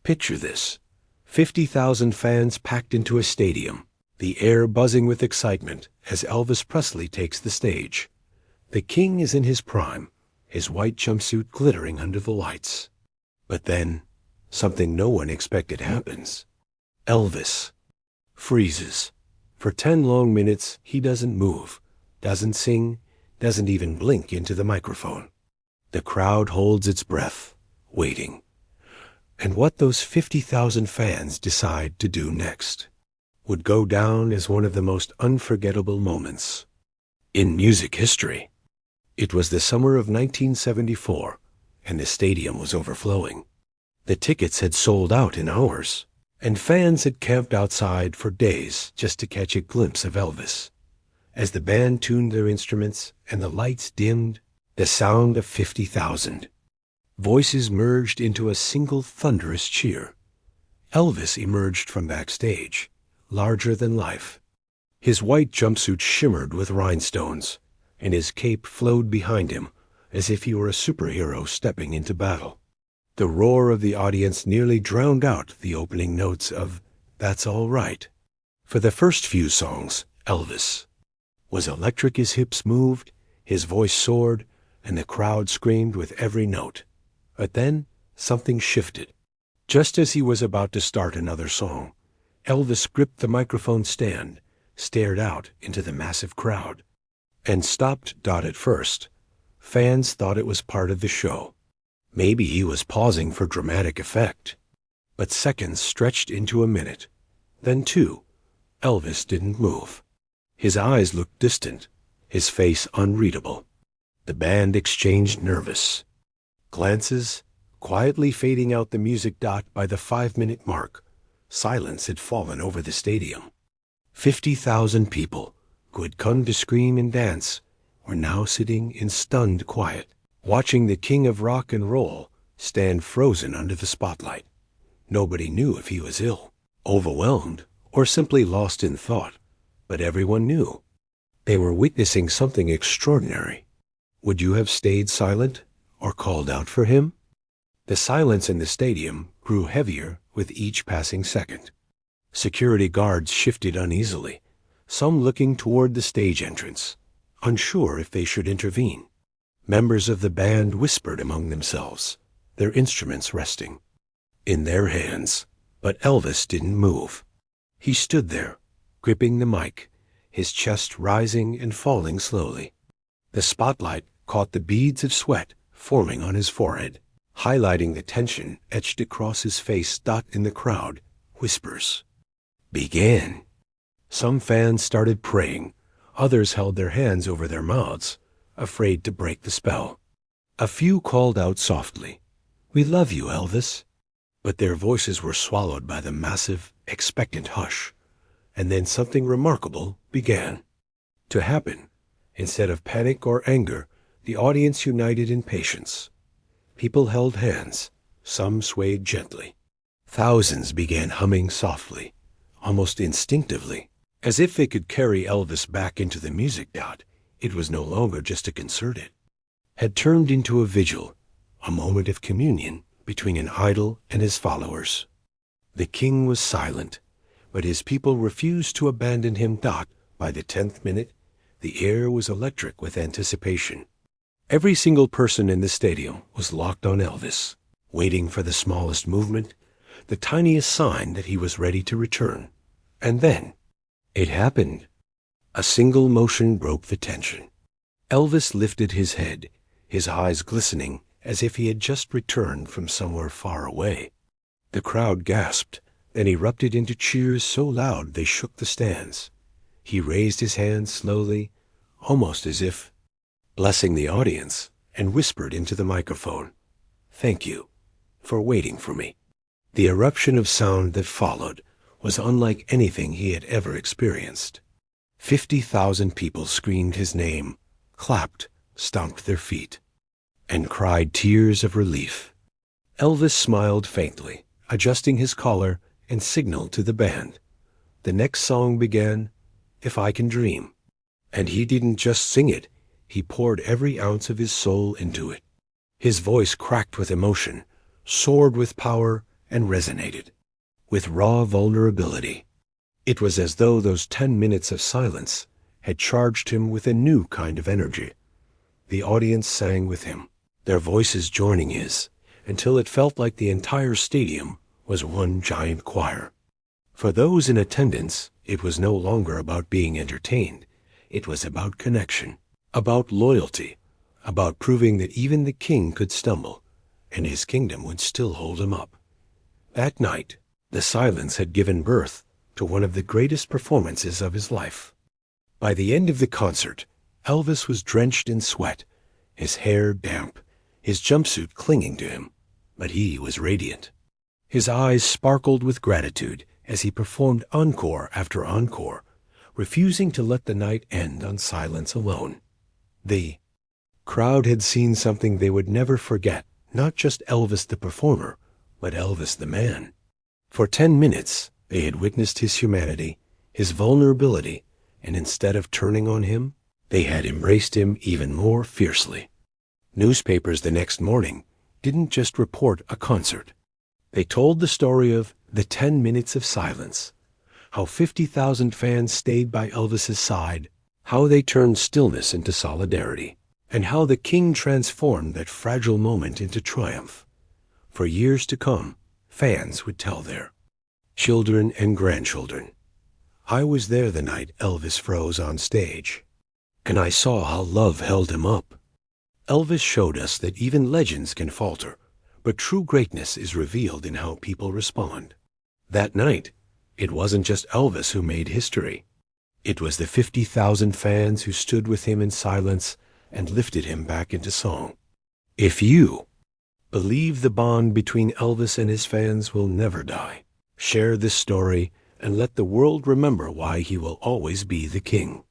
Picture this. 50,000 fans packed into a stadium, the air buzzing with excitement as Elvis Presley takes the stage. The king is in his prime, his white jumpsuit glittering under the lights. But then, something no one expected happens. Elvis freezes. For 10 long minutes, he doesn't move, doesn't sing, doesn't even blink into the microphone. The crowd holds its breath, waiting. And what those 50,000 fans decide to do next would go down as one of the most unforgettable moments in music history. It was the summer of 1974, and the stadium was overflowing. The tickets had sold out in hours, and fans had camped outside for days just to catch a glimpse of Elvis. As the band tuned their instruments and the lights dimmed, the sound of 50,000 voices merged into a single thunderous cheer. Elvis emerged from backstage, larger than life. His white jumpsuit shimmered with rhinestones, and his cape flowed behind him as if he were a superhero stepping into battle. The roar of the audience nearly drowned out the opening notes of "That's All Right." For the first few songs, Elvis was electric. His hips moved, his voice soared, and the crowd screamed with every note. But then something shifted. Just as he was about to start another song, Elvis gripped the microphone stand, stared out into the massive crowd, and stopped. At first, fans thought it was part of the show. Maybe he was pausing for dramatic effect. But seconds stretched into a minute, then 2. Elvis didn't move. His eyes looked distant, his face unreadable. The band exchanged nervous glances, quietly fading out the music. By the 5-minute mark, silence had fallen over the stadium. 50,000 people, who had come to scream and dance, were now sitting in stunned quiet, watching the king of rock and roll stand frozen under the spotlight. Nobody knew if he was ill, overwhelmed, or simply lost in thought, but everyone knew. They were witnessing something extraordinary. Would you have stayed silent or called out for him? The silence in the stadium grew heavier with each passing second. Security guards shifted uneasily, some looking toward the stage entrance, unsure if they should intervene. Members of the band whispered among themselves, their instruments resting in their hands. But Elvis didn't move. He stood there, gripping the mic, his chest rising and falling slowly. The spotlight caught the beads of sweat forming on his forehead, highlighting the tension etched across his face. In the crowd, whispers began. Some fans started praying. Others held their hands over their mouths, afraid to break the spell. A few called out softly, "We love you, Elvis." But their voices were swallowed by the massive, expectant hush. And then something remarkable began to happen. Instead of panic or anger, the audience united in patience. People held hands. Some swayed gently. Thousands began humming softly, almost instinctively, as if they could carry Elvis back into the music. It was no longer just a concert. It had turned into a vigil, a moment of communion between an idol and his followers. The king was silent, but his people refused to abandon him. By the 10th minute, the air was electric with anticipation. Every single person in the stadium was locked on Elvis, waiting for the smallest movement, the tiniest sign that he was ready to return. And then it happened. A single motion broke the tension. Elvis lifted his head, his eyes glistening as if he had just returned from somewhere far away. The crowd gasped, then erupted into cheers so loud they shook the stands. He raised his hands slowly, almost as if blessing the audience, and whispered into the microphone, "Thank you for waiting for me." The eruption of sound that followed was unlike anything he had ever experienced. 50,000 people screamed his name, clapped, stomped their feet, and cried tears of relief. Elvis smiled faintly, adjusting his collar, and signaled to the band. The next song began, "If I Can Dream," and he didn't just sing it, he poured every ounce of his soul into it. His voice cracked with emotion, soared with power, and resonated with raw vulnerability. It was as though those 10 minutes of silence had charged him with a new kind of energy. The audience sang with him, their voices joining his, until it felt like the entire stadium was one giant choir. For those in attendance, it was no longer about being entertained. It was about connection, about loyalty, about proving that even the king could stumble, and his kingdom would still hold him up. That night, the silence had given birth to one of the greatest performances of his life. By the end of the concert, Elvis was drenched in sweat, his hair damp, his jumpsuit clinging to him, but he was radiant. His eyes sparkled with gratitude as he performed encore after encore, refusing to let the night end on silence alone. The crowd had seen something they would never forget, not just Elvis the performer, but Elvis the man. For 10 minutes, they had witnessed his humanity, his vulnerability, and instead of turning on him, they had embraced him even more fiercely. Newspapers the next morning didn't just report a concert. They told the story of the 10 minutes of silence, how 50,000 fans stayed by Elvis's side, how they turned stillness into solidarity, and how the king transformed that fragile moment into triumph. For years to come, fans would tell their children and grandchildren, "I was there the night Elvis froze on stage, and I saw how love held him up." Elvis showed us that even legends can falter, but true greatness is revealed in how people respond. That night, it wasn't just Elvis who made history. It was the 50,000 fans who stood with him in silence and lifted him back into song. If you believe the bond between Elvis and his fans will never die, share this story and let the world remember why he will always be the king.